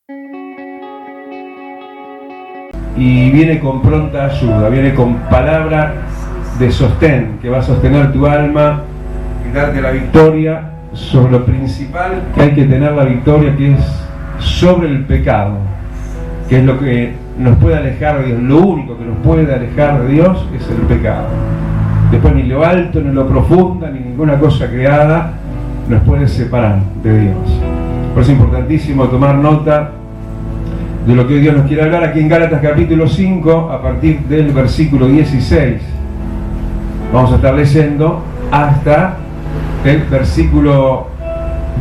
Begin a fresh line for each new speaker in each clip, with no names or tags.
Y viene con pronta ayuda, viene con palabra de sostén, que va a sostener tu alma y darte la victoria sobre lo principal que hay que tener la victoria, que es sobre el pecado, que es lo que nos puede alejar de Dios. Lo único que nos puede alejar de Dios es el pecado. Después ni lo alto, ni lo profundo, ni ninguna cosa creada nos puede separar de Dios. Por eso es importantísimo tomar nota de lo que hoy Dios nos quiere hablar aquí en Gálatas capítulo 5, a partir del versículo 16. Vamos a estar leyendo hasta el versículo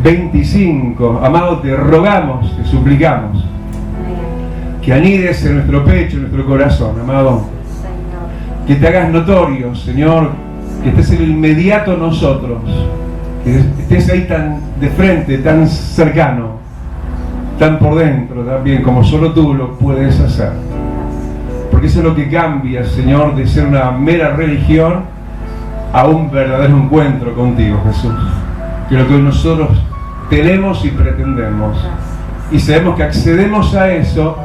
25. Amado, te rogamos, te suplicamos, que anides en nuestro pecho, en nuestro corazón, amado. Que te hagas notorio, Señor, que estés en el inmediato nosotros, que estés ahí tan de frente, tan cercano, tan por dentro también, como solo tú lo puedes hacer. Porque eso es lo que cambia, Señor, de ser una mera religión a un verdadero encuentro contigo, Jesús. Que lo que nosotros tenemos y pretendemos. Y sabemos que accedemos a eso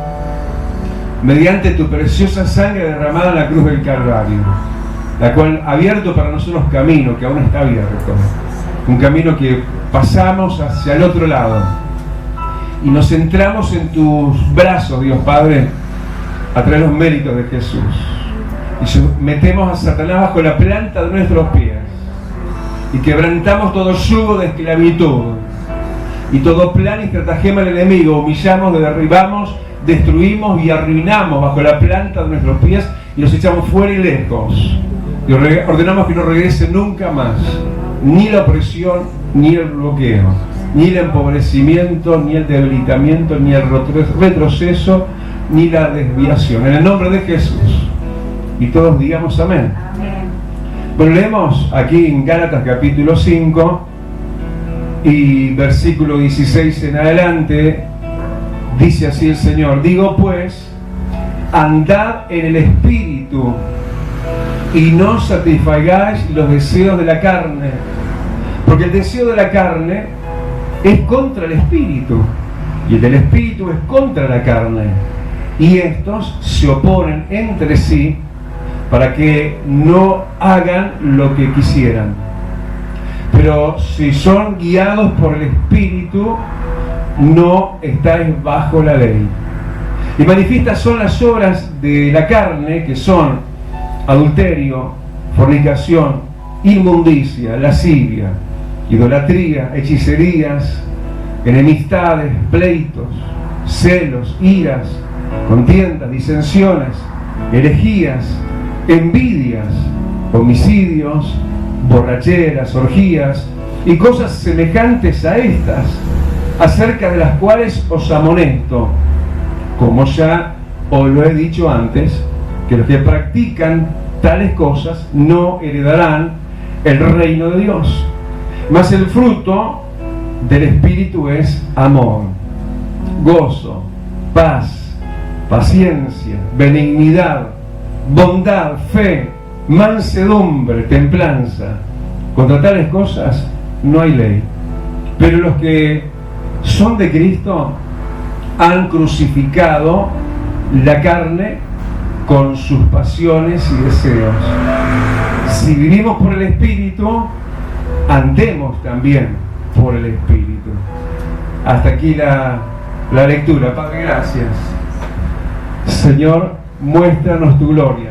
mediante tu preciosa sangre derramada en la cruz del Calvario, la cual ha abierto para nosotros camino, que aún está abierto. Un camino que pasamos hacia el otro lado. Y nos centramos en tus brazos, Dios Padre, a través de los méritos de Jesús. Y metemos a Satanás bajo la planta de nuestros pies. Y quebrantamos todo yugo de esclavitud. Y todo plan y estratagema del enemigo. Humillamos, derribamos, destruimos y arruinamos bajo la planta de nuestros pies. Y los echamos fuera y lejos. Y ordenamos que no regrese nunca más. Ni la opresión, ni el bloqueo, ni el empobrecimiento, ni el debilitamiento, ni el retroceso, ni la desviación. En el nombre de Jesús. Y todos digamos amén. Bueno, leemos aquí en Gálatas capítulo 5 y versículo 16 en adelante. Dice así el Señor: digo pues, andad en el Espíritu y no satisfagáis los deseos de la carne, porque el deseo de la carne es contra el Espíritu, y el del Espíritu es contra la carne, y estos se oponen entre sí para que no hagan lo que quisieran. Pero si son guiados por el Espíritu, no estáis bajo la ley. Y manifiestas son las obras de la carne, que son adulterio, fornicación, inmundicia, lascivia, idolatría, hechicerías, enemistades, pleitos, celos, iras, contiendas, disensiones, herejías, envidias, homicidios, borracheras, orgías y cosas semejantes a estas, acerca de las cuales os amonesto, como ya os lo he dicho antes, que los que practican tales cosas no heredarán el reino de Dios. Mas el fruto del Espíritu es amor, gozo, paz, paciencia, benignidad, bondad, fe, mansedumbre, templanza. Contra tales cosas no hay ley. Pero los que son de Cristo han crucificado la carne con sus pasiones y deseos. Si vivimos por el Espíritu, andemos también por el Espíritu. Hasta aquí la lectura. Padre, gracias. Señor, muéstranos tu gloria.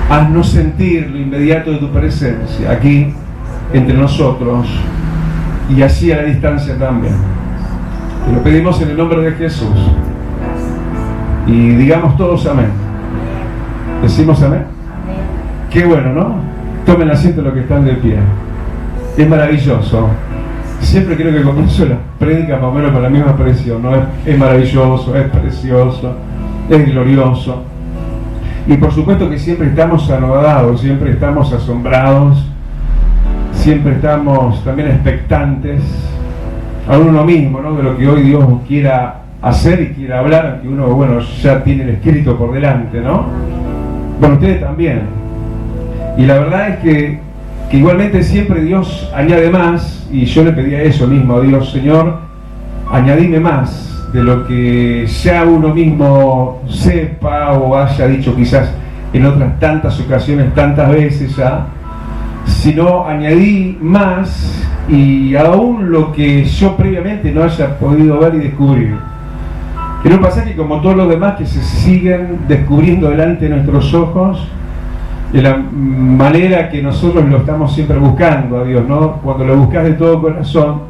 Haznos sentir lo inmediato de tu presencia aquí entre nosotros y así a la distancia también. Te lo pedimos en el nombre de Jesús. Y digamos todos amén. ¿Decimos amén? Qué bueno, ¿no? Tomen asiento los que están de pie. Es maravilloso. Siempre creo que comienzo las prédicas más o menos con la misma expresión, ¿no? Es maravilloso, es precioso, es glorioso. Y por supuesto que siempre estamos anodados, siempre estamos asombrados, siempre estamos también expectantes a uno mismo, ¿no? De lo que hoy Dios quiera hacer y quiera hablar, aunque uno, bueno, ya tiene el escrito por delante, ¿no? Bueno, ustedes también. Y la verdad es que igualmente siempre Dios añade más, y yo le pedía eso mismo a Dios: Señor, añadime más de lo que ya uno mismo sepa o haya dicho quizás en otras tantas ocasiones, tantas veces ya, sino añadí más y aún lo que yo previamente no haya podido ver y descubrir. En un pasaje como todos los demás que se siguen descubriendo delante de nuestros ojos, de la manera que nosotros lo estamos siempre buscando a Dios, ¿no? Cuando lo buscas de todo corazón,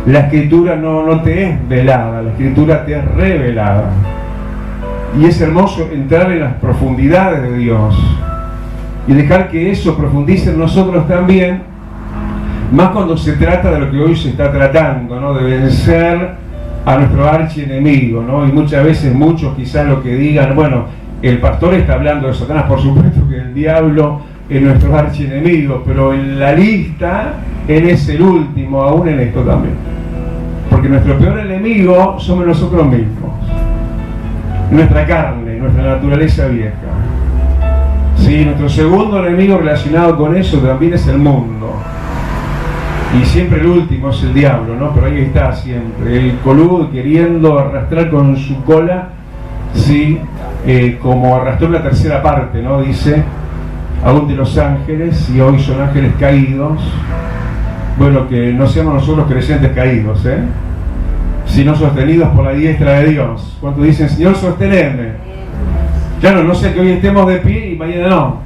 la Escritura no te es velada, la Escritura te es revelada. Y es hermoso entrar en las profundidades de Dios y dejar que eso profundice en nosotros también, más cuando se trata de lo que hoy se está tratando, ¿no? De vencer a nuestro archienemigo, ¿no? Y muchas veces muchos quizás lo que digan, bueno, el pastor está hablando de Satanás, por supuesto que el diablo es nuestro archienemigo, pero en la lista él es el último, aún en esto también. Porque nuestro peor enemigo somos nosotros mismos, nuestra carne, nuestra naturaleza vieja. Sí, nuestro segundo enemigo relacionado con eso también es el mundo. Y siempre el último es el diablo, ¿no? Pero ahí está siempre, el coludo queriendo arrastrar con su cola, sí, como arrastró una tercera parte, ¿no? Dice, aún de los ángeles, y hoy son ángeles caídos. Bueno, que no seamos nosotros creyentes caídos, sino sostenidos por la diestra de Dios. Cuando dicen, Señor, sosteneme. Claro, no sé que hoy estemos de pie y mañana no.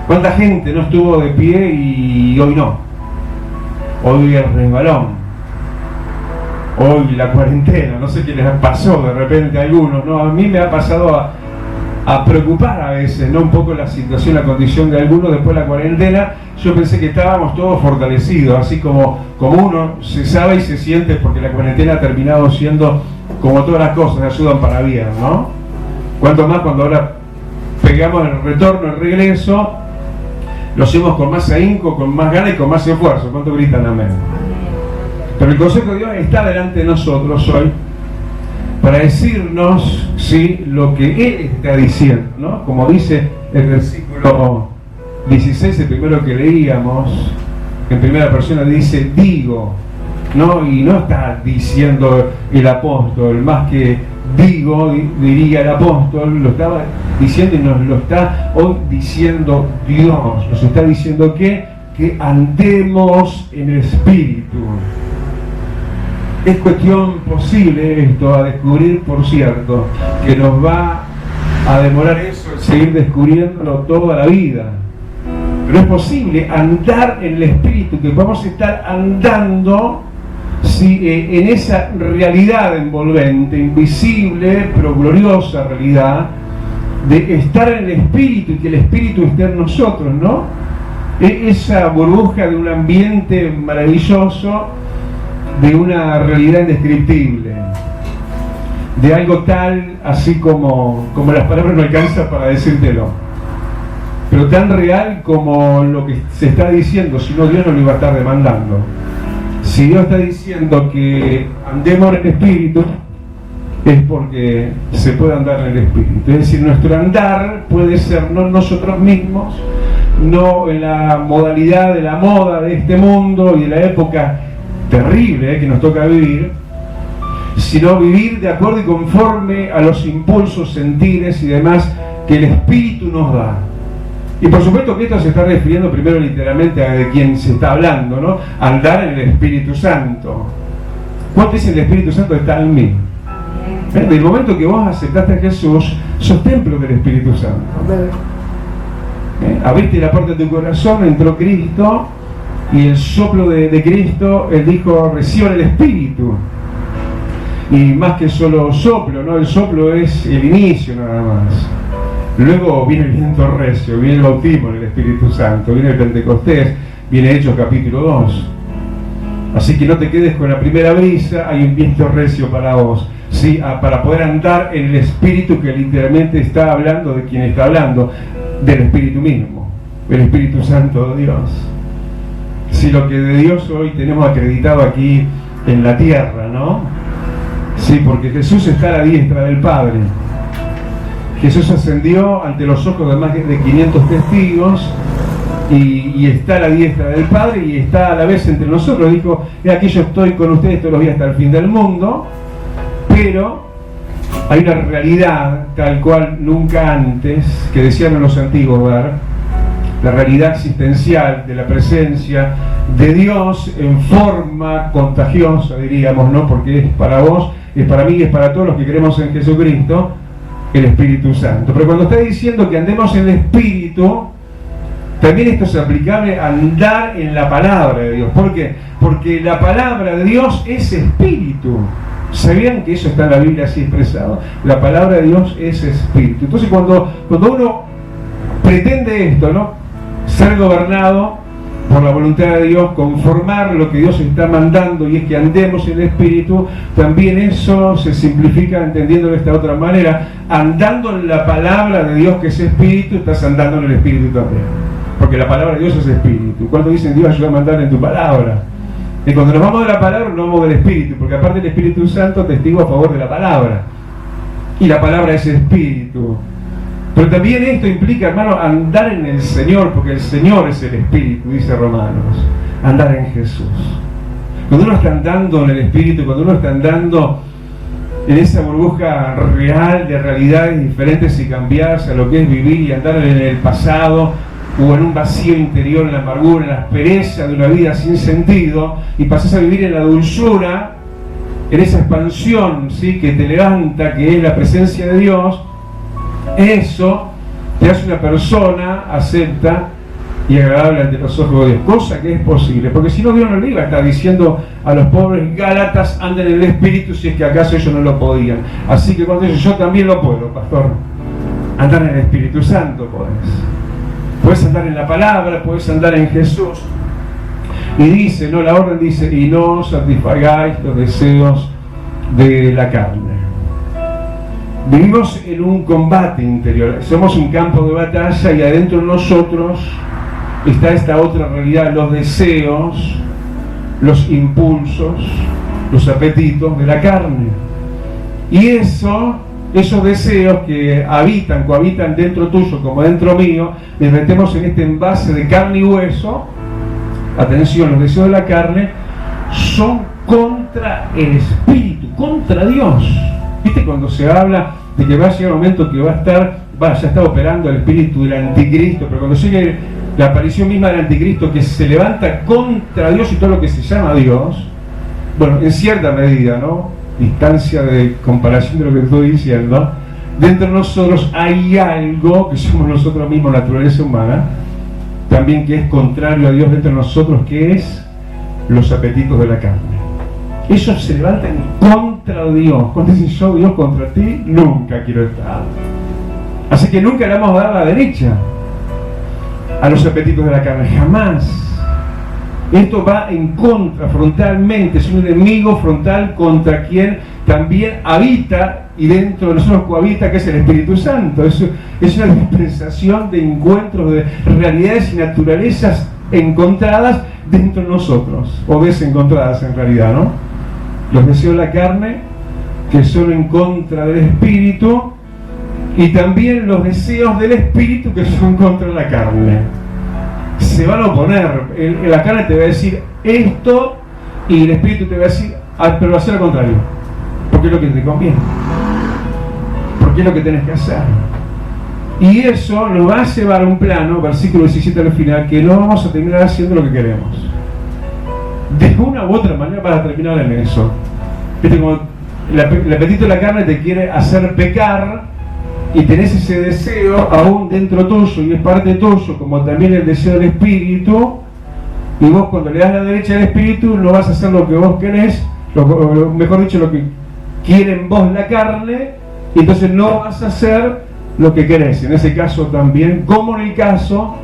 ¿Cuánta gente no estuvo de pie y hoy no? Hoy el resbalón, hoy la cuarentena, no sé qué les pasó de repente a algunos, ¿no? A mí me ha pasado a preocupar a veces, ¿no? Un poco la situación, la condición de algunos después de la cuarentena. Yo pensé que estábamos todos fortalecidos, así como uno se sabe y se siente, porque la cuarentena ha terminado siendo, como todas las cosas, ayudan para bien, ¿no? Cuanto más cuando ahora pegamos el retorno, el regreso, lo hacemos con más ahínco, con más ganas y con más esfuerzo. ¿Cuánto gritan amén? Pero el consejo de Dios está delante de nosotros hoy para decirnos, sí, lo que Él está diciendo, ¿no? Como dice el versículo 16, el primero que leíamos, en primera persona dice, digo, ¿no? Y no está diciendo el apóstol, más que digo, diría el apóstol, lo estaba diciendo y nos lo está hoy diciendo Dios. Nos está diciendo que andemos en el Espíritu. Es cuestión posible esto a descubrir, por cierto, que nos va a demorar eso, seguir descubriéndolo toda la vida. Pero es posible andar en el Espíritu, que vamos a estar andando, sí, en esa realidad envolvente, invisible, pero gloriosa realidad, de estar en el Espíritu y que el Espíritu esté en nosotros, ¿no? Esa burbuja de un ambiente maravilloso, de una realidad indescriptible, de algo tal, así como las palabras no alcanzan para decírtelo, pero tan real como lo que se está diciendo, si no Dios no lo iba a estar demandando. Si Dios está diciendo que andemos en el Espíritu, es porque se puede andar en el Espíritu. Es decir, nuestro andar puede ser no nosotros mismos, no en la modalidad de la moda de este mundo y de la época terrible que nos toca vivir, sino vivir de acuerdo y conforme a los impulsos, sentires y demás que el Espíritu nos da. Y por supuesto que esto se está refiriendo primero literalmente a de quien se está hablando, ¿no? Andar en el Espíritu Santo. ¿Cuánto dice el Espíritu Santo está en mí? Desde el momento que vos aceptaste a Jesús, sos templo del Espíritu Santo. Abriste la puerta de tu corazón, entró Cristo, y el soplo de Cristo, Él dijo, reciban el Espíritu. Y más que solo soplo, ¿no? El soplo es el inicio nada más. Luego viene el viento recio, viene el bautismo en el Espíritu Santo, viene el Pentecostés, viene Hechos capítulo 2. Así que no te quedes con la primera brisa, hay un viento recio para vos, ¿sí? Para poder andar en el Espíritu, que literalmente está hablando de quien está hablando, del Espíritu mismo, el Espíritu Santo de Dios. Sí, lo que de Dios hoy tenemos acreditado aquí en la tierra, ¿no? Sí, porque Jesús está a la diestra del Padre. Jesús ascendió ante los ojos de más de 500 testigos y está a la diestra del Padre y está a la vez entre nosotros. Dijo, aquí yo estoy con ustedes todos los días hasta el fin del mundo. Pero hay una realidad tal cual nunca antes, que decían los antiguos, ¿verdad? La realidad existencial de la presencia de Dios en forma contagiosa, diríamos, ¿no? Porque es para vos, es para mí, es para todos los que creemos en Jesucristo, el Espíritu Santo. Pero cuando está diciendo que andemos en el Espíritu, también esto es aplicable a andar en la palabra de Dios. ¿Por qué? Porque la palabra de Dios es Espíritu. ¿Sabían que eso está en la Biblia así expresado? La palabra de Dios es Espíritu. Entonces cuando uno pretende esto, ¿no? Ser gobernado por la voluntad de Dios, conformar lo que Dios está mandando, y es que andemos en el Espíritu, también eso se simplifica entendiendo de esta otra manera. Andando en la palabra de Dios, que es Espíritu, estás andando en el Espíritu también, porque la palabra de Dios es Espíritu. Cuando dicen Dios ayuda a mandar en tu palabra, y cuando nos vamos de la palabra nos vamos del Espíritu, porque aparte el Espíritu Santo testigo a favor de la palabra, y la palabra es Espíritu. Pero también esto implica, hermano, andar en el Señor, porque el Señor es el Espíritu, dice Romanos. Andar en Jesús. Cuando uno está andando en el Espíritu, cuando uno está andando en esa burbuja real de realidades diferentes y cambiarse a lo que es vivir y andar en el pasado, o en un vacío interior, en la amargura, en la aspereza de una vida sin sentido, y pasás a vivir en la dulzura, en esa expansión, ¿sí?, que te levanta, que es la presencia de Dios. Eso te hace una persona acepta y agradable ante los ojos de Dios, cosa que es posible, porque si no, Dios no le iba a estar diciendo a los pobres Gálatas anden en el Espíritu si es que acaso ellos no lo podían. Así que cuando yo también lo puedo, pastor, andar en el Espíritu Santo puedes andar en la palabra, puedes andar en Jesús. Y dice, no, la orden dice, y no satisfagáis los deseos de la carne. Vivimos en un combate interior, somos un campo de batalla, y adentro de nosotros está esta otra realidad, los deseos, los impulsos, los apetitos de la carne. Y esos deseos que cohabitan dentro tuyo como dentro mío, les metemos en este envase de carne y hueso. Atención, los deseos de la carne son contra el Espíritu, contra Dios. ¿Viste cuando se habla de que va a llegar un momento que ya está operando el espíritu del anticristo? Pero cuando llegue la aparición misma del anticristo, que se levanta contra Dios y todo lo que se llama Dios, bueno, en cierta medida, ¿no?, distancia de comparación de lo que estoy diciendo, dentro de nosotros hay algo que somos nosotros mismos, naturaleza humana, también que es contrario a Dios dentro de nosotros, que es los apetitos de la carne. Ellos se levantan contra Dios. Cuando dicen yo, Dios, contra ti, nunca quiero estar. Así que nunca le vamos a dar la derecha a los apetitos de la carne, jamás. Esto va en contra, frontalmente, es un enemigo frontal contra quien también habita y dentro de nosotros cohabita, que es el Espíritu Santo. Es una dispensación de encuentros, de realidades y naturalezas encontradas dentro de nosotros, o desencontradas en realidad, ¿no? Los deseos de la carne, que son en contra del Espíritu, y también los deseos del Espíritu, que son contra la carne. Se van a oponer. La carne te va a decir esto, y el Espíritu te va a decir, pero va a ser al contrario, porque es lo que te conviene, porque es lo que tenés que hacer. Y eso nos va a llevar a un plano, versículo 17 al final, que no vamos a terminar haciendo lo que queremos. De una u otra manera vas a terminar en eso. ¿Viste? Como el apetito de la carne te quiere hacer pecar, y tenés ese deseo aún dentro tuyo, y es parte tuyo, como también el deseo del Espíritu, y vos cuando le das la derecha al Espíritu no vas a hacer lo que vos querés, mejor dicho, lo que quiere en vos la carne, y entonces no vas a hacer lo que querés. En ese caso también, como en el caso,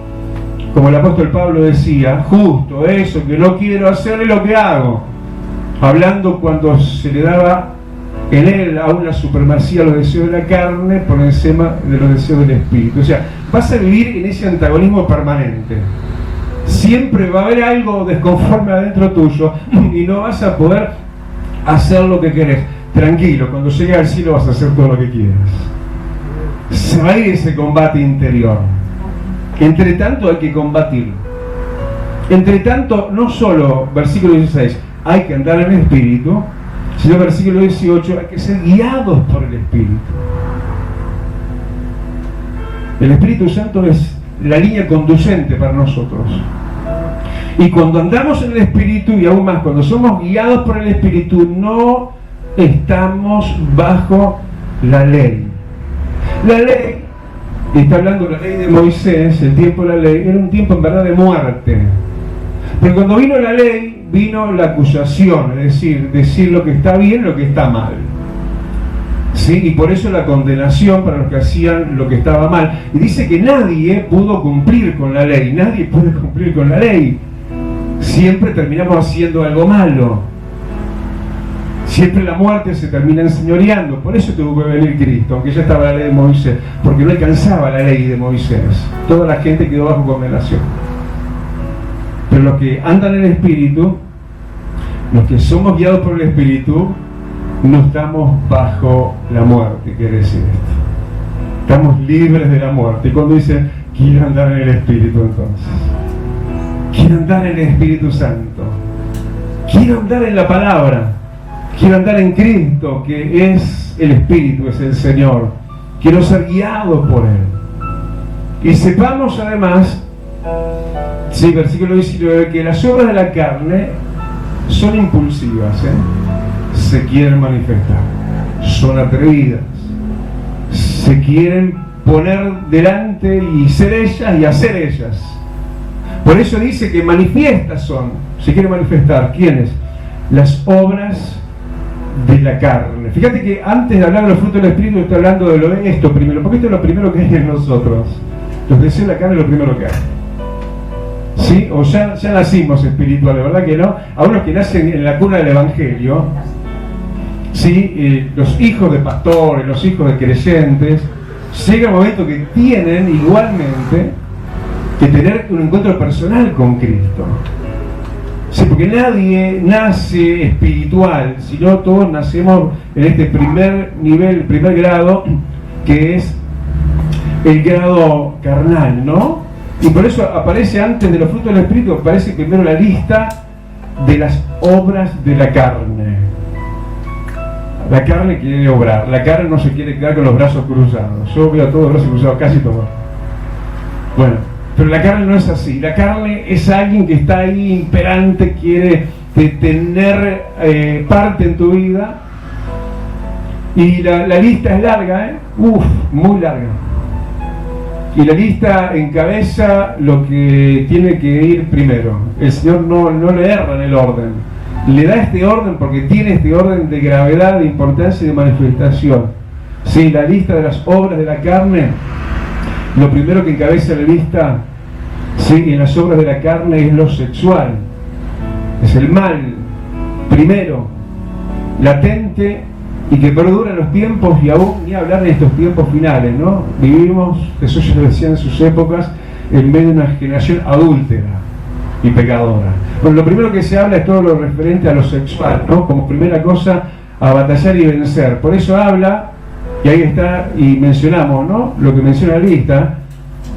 como el apóstol Pablo decía, justo eso que no quiero hacer es lo que hago, hablando cuando se le daba en él aún la supremacía de los deseos de la carne por encima de los deseos del Espíritu. O sea, vas a vivir en ese antagonismo permanente. Siempre va a haber algo desconforme adentro tuyo y no vas a poder hacer lo que querés. Tranquilo, cuando llegues al cielo vas a hacer todo lo que quieras. Se va a ir ese combate interior. Entre tanto hay que combatirlo. Entre tanto, no solo, versículo 16, hay que andar en el Espíritu, Sino versículo 18, hay que ser guiados por el Espíritu. El Espíritu Santo es la línea conducente para nosotros. Y cuando andamos en el Espíritu, y aún más, cuando somos guiados por el Espíritu, no estamos bajo la ley. La ley, está hablando de la ley de Moisés, el tiempo de la ley, era un tiempo en verdad de muerte. Pero cuando vino la ley, vino la acusación, es decir lo que está bien y lo que está mal. ¿Sí? Y por eso la condenación para los que hacían lo que estaba mal. Y dice que nadie pudo cumplir con la ley, nadie puede cumplir con la ley. Siempre terminamos haciendo algo malo. Siempre la muerte se termina enseñoreando. Por eso tuvo que venir Cristo, aunque ya estaba la ley de Moisés, porque no alcanzaba la ley de Moisés. Toda la gente quedó bajo condenación. Pero los que andan en el Espíritu, los que somos guiados por el Espíritu, no estamos bajo la muerte, quiere decir esto. Estamos libres de la muerte. Y cuando dicen, quiero andar en el Espíritu, entonces, quiero andar en el Espíritu Santo, quiero andar en la palabra, quiero andar en Cristo, que es el Espíritu, es el Señor. Quiero ser guiado por Él. Y sepamos además, sí, versículo 19, que las obras de la carne son impulsivas, se quieren manifestar, son atrevidas, se quieren poner delante y ser ellas y hacer ellas. Por eso dice que manifiestas son, se quieren manifestar. ¿Quiénes? Las obras de la carne. Fíjate que antes de hablar de los frutos del Espíritu está hablando de esto primero, porque esto es lo primero que hay en nosotros. Los deseos de la carne es lo primero que hay. ¿Sí? O ya nacimos espirituales, ¿verdad que no? A unos que nacen en la cuna del Evangelio, ¿sí? Los hijos de pastores, los hijos de creyentes, llega un momento que tienen igualmente que tener un encuentro personal con Cristo. Sí, porque nadie nace espiritual, sino todos nacemos en este primer nivel, el primer grado, que es el grado carnal, ¿no? Y por eso aparece antes de los frutos del Espíritu, aparece primero la lista de las obras de la carne. La carne quiere obrar, la carne no se quiere quedar con los brazos cruzados. Yo veo a todos los brazos cruzados, casi todos. Bueno, pero la carne no es así. La carne es alguien que está ahí imperante, quiere tener parte en tu vida. Y la lista es larga, muy larga. Y la lista encabeza lo que tiene que ir primero. El Señor no le erra en el orden. Le da este orden porque tiene este orden de gravedad, de importancia y de manifestación. Sí, la lista de las obras de la carne, lo primero que encabeza la lista, sí, en las obras de la carne es lo sexual. Es el mal, primero, latente y que perdura en los tiempos, y aún ni hablar de estos tiempos finales, ¿no? Vivimos, Jesús ya lo decía en sus épocas, en medio de una generación adúltera y pecadora. Bueno, lo primero que se habla es todo lo referente a lo sexual, ¿no? Como primera cosa, a batallar y vencer. Por eso habla, y ahí está, y mencionamos, ¿no? Lo que menciona la lista,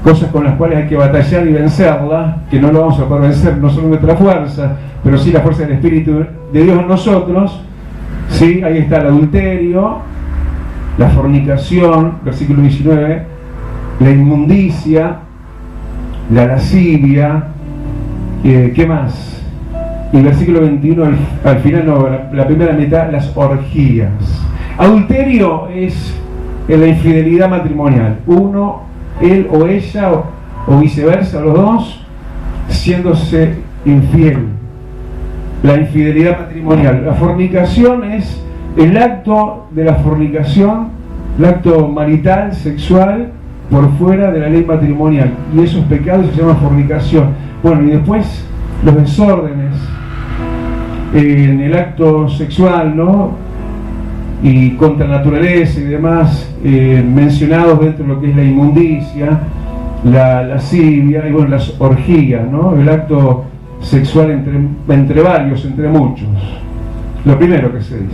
cosas con las cuales hay que batallar y vencerlas, que no lo vamos a poder vencer, no solo nuestra fuerza, pero sí la fuerza del Espíritu de Dios en nosotros. Sí, ahí está el adulterio, la fornicación, versículo 19, la inmundicia, la lascivia, ¿qué más? Y versículo 21, al final, no, la primera mitad, las orgías. Adulterio es la infidelidad matrimonial. Uno, él o ella, o viceversa, los dos, siéndose infiel. La infidelidad matrimonial. La fornicación es el acto de la fornicación, el acto marital, sexual, por fuera de la ley matrimonial. Y esos pecados se llaman fornicación. Bueno, y después los desórdenes en el acto sexual, ¿no? Y contra la naturaleza y demás, mencionados dentro de lo que es la inmundicia, la lascivia y bueno, las orgías, ¿no? El acto sexual entre varios, entre muchos. Lo primero que se dice,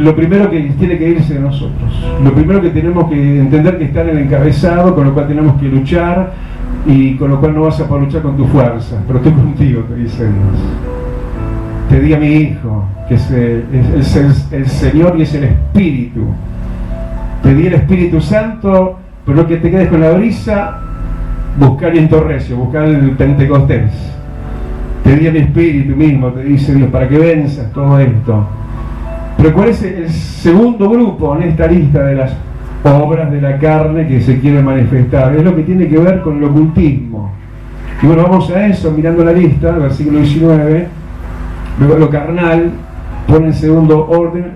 lo primero que tiene que irse de nosotros, lo primero que tenemos que entender que está en el encabezado, con lo cual tenemos que luchar, y con lo cual no vas a poder luchar con tu fuerza, pero estoy contigo, te dice Dios. te di a mi Hijo, que es el Señor y es el Espíritu. Te di el Espíritu Santo, pero no que te quedes con la brisa, buscar viento recio, buscar el Pentecostés. Te di a mi Espíritu mismo, te dice Dios, para que venzas todo esto. Pero ¿cuál es el segundo grupo en esta lista de las obras de la carne que se quiere manifestar? Es lo que tiene que ver con el ocultismo. Y bueno, vamos a eso, mirando la lista, versículo 19. Luego lo carnal pone en segundo orden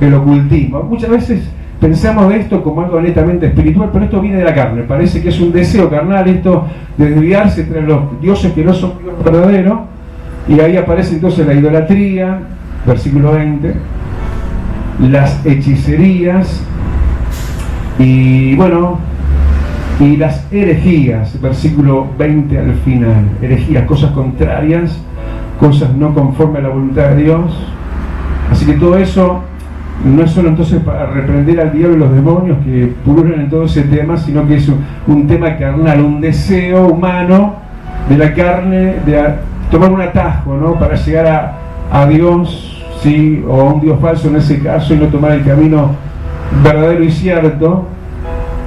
el ocultismo. Muchas veces pensamos de esto como algo netamente espiritual, pero esto viene de la carne. Parece que es un deseo carnal esto de desviarse entre los dioses que no son Dios verdadero. Y ahí aparece entonces la idolatría, versículo 20, las hechicerías y bueno, y las herejías, versículo 20 al final. Herejías, cosas contrarias, cosas no conforme a la voluntad de Dios. Así que todo eso no es solo entonces para reprender al diablo y los demonios que pululan en todo ese tema, sino que es un tema carnal, un deseo humano de la carne de tomar un atajo, ¿no? Para llegar a Dios, ¿sí? O a un Dios falso en ese caso, y no tomar el camino verdadero y cierto,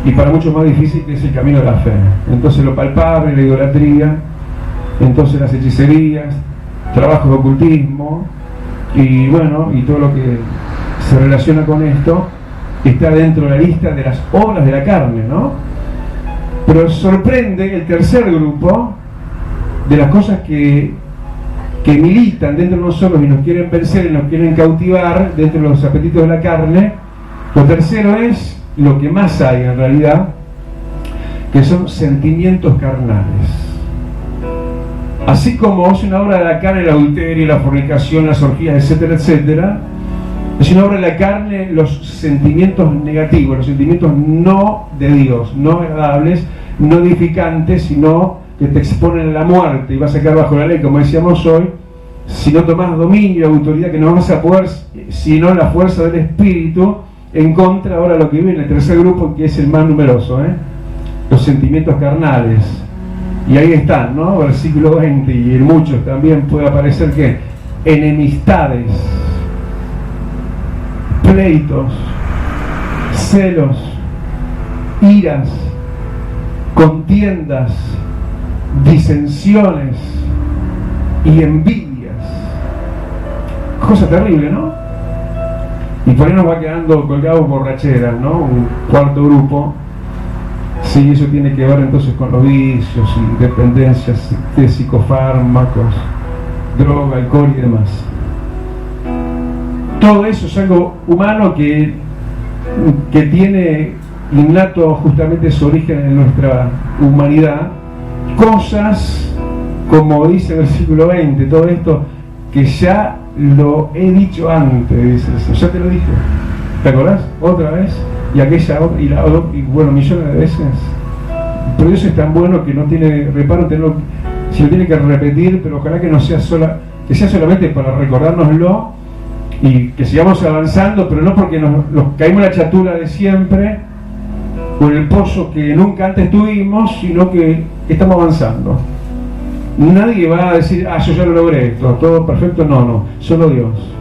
y para muchos más difícil, que es el camino de la fe. Entonces lo palpable, la idolatría, entonces las hechicerías, trabajos de ocultismo, y bueno, y todo lo que se relaciona con esto está dentro de la lista de las obras de la carne, ¿no? Pero sorprende el tercer grupo de las cosas que militan dentro de nosotros y nos quieren vencer y nos quieren cautivar dentro de los apetitos de la carne. Lo tercero es lo que más hay en realidad, que son sentimientos carnales. Así como es una obra de la carne el adulterio, la fornicación, las orgías, etcétera, etcétera, es una obra de la carne los sentimientos negativos, los sentimientos no de Dios, no agradables, no edificantes, sino que te exponen a la muerte y vas a quedar bajo la ley, como decíamos hoy, si no tomas dominio y autoridad, que no vas a poder, sino la fuerza del Espíritu, en contra ahora lo que viene el tercer grupo, que es el más numeroso, los sentimientos carnales. Y ahí están, ¿no? Versículo 20, y en muchos también puede aparecer que enemistades, pleitos, celos, iras, contiendas, disensiones y envidias. Cosa terrible, ¿no? Y por ahí nos va quedando colgados borracheras, ¿no? Un cuarto grupo. Sí, eso tiene que ver entonces con los vicios y dependencias de psicofármacos, droga, alcohol y demás. Todo eso es algo humano que tiene innato justamente su origen en nuestra humanidad. Cosas, como dice el versículo 20, todo esto que ya lo he dicho antes, dice el Señor. Ya te lo dije. ¿Te acordás? Otra vez. Y aquella otra, y la otra, y bueno, millones de veces. Pero Dios es tan bueno que no tiene reparo si lo tiene que repetir, pero ojalá que no sea que sea solamente para recordárnoslo y que sigamos avanzando, pero no porque nos caímos en la chatura de siempre o en el pozo que nunca antes tuvimos, sino que estamos avanzando. Nadie va a decir, yo ya lo logré, todo perfecto, no, solo Dios.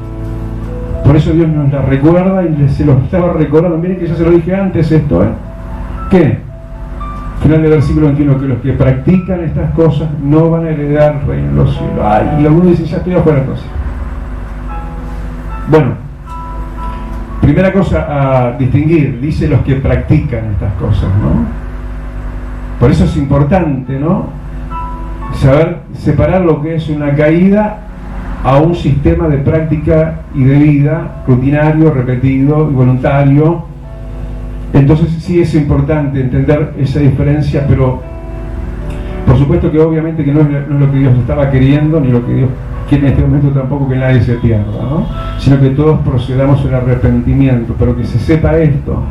Por eso Dios nos la recuerda y se lo estaba recordando. Miren que ya se lo dije antes esto, ¿Qué? Final del versículo 21, que los que practican estas cosas no van a heredar el reino de los cielos. Y algunos dicen, ya estoy afuera entonces. Bueno, primera cosa a distinguir, dice los que practican estas cosas, ¿no? Por eso es importante, ¿no? Saber separar lo que es una caída a un sistema de práctica y de vida rutinario, repetido y voluntario. Entonces sí es importante entender esa diferencia, pero por supuesto que obviamente que no es lo que Dios estaba queriendo, ni lo que Dios quiere en este momento tampoco, que nadie se pierda, ¿no? Sino que todos procedamos en arrepentimiento, pero que se sepa esto,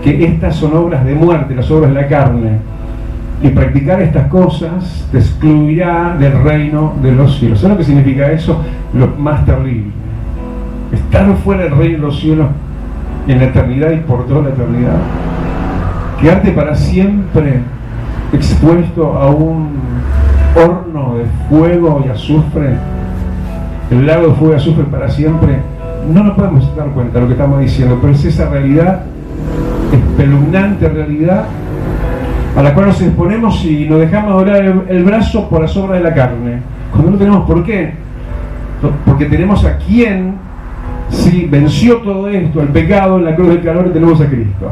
que estas son obras de muerte, las obras de la carne, y practicar estas cosas te excluirá del reino de los cielos. ¿Sabes lo que significa eso? Lo más terrible. Estar fuera del reino de los cielos en la eternidad y por toda la eternidad. Quedarte para siempre expuesto a un horno de fuego y azufre el lago de fuego y azufre para siempre, no nos podemos dar cuenta de lo que estamos diciendo, pero es esa realidad, espeluznante realidad, a la cual nos exponemos y nos dejamos doblar el brazo por las obras de la carne, cuando no tenemos por qué, porque tenemos a quien sí venció todo esto, el pecado, en la cruz del Calvario tenemos a Cristo.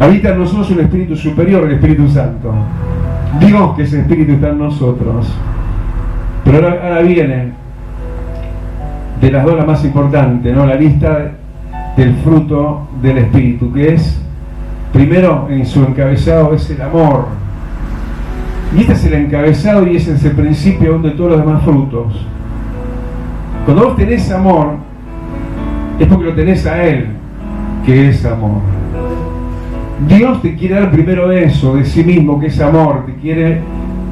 Habita en nosotros un espíritu superior, el Espíritu Santo. Dios, que ese espíritu está en nosotros. Pero ahora viene de las dos la más importante, ¿no? La lista del fruto del espíritu, que es, primero en su encabezado, es el amor. Y este es el encabezado y ese es el principio de todos los demás frutos. Cuando vos tenés amor, es porque lo tenés a Él, que es amor. Dios te quiere dar primero eso, de sí mismo, que es amor, te quiere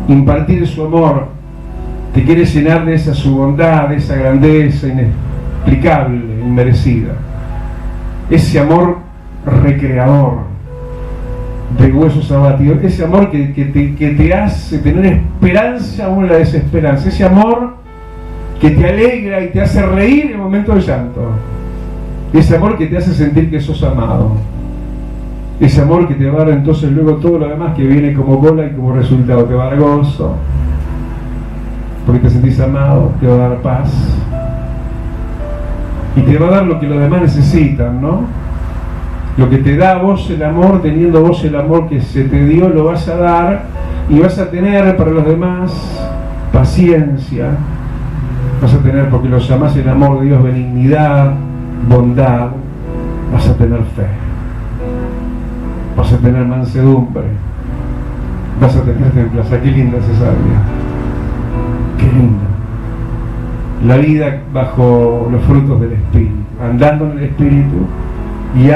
impartir su amor, te quiere llenar de esa su bondad, de esa grandeza inexplicable, inmerecida. Ese amor recreador, de huesos abatidos, ese amor que te hace tener esperanza aún en la desesperanza, ese amor que te alegra y te hace reír en el momento del llanto, ese amor que te hace sentir que sos amado, ese amor que te va a dar entonces luego todo lo demás que viene como bola y como resultado, te va a dar gozo, porque te sentís amado, te va a dar paz, y te va a dar lo que los demás necesitan, ¿no? Lo que te da a vos el amor, teniendo vos el amor que se te dio, lo vas a dar, y vas a tener para los demás paciencia, vas a tener, porque los amás el amor de Dios, benignidad, bondad, vas a tener fe, vas a tener mansedumbre, vas a tener templaza. Qué linda es esa vida, qué linda. La vida bajo los frutos del Espíritu, andando en el Espíritu y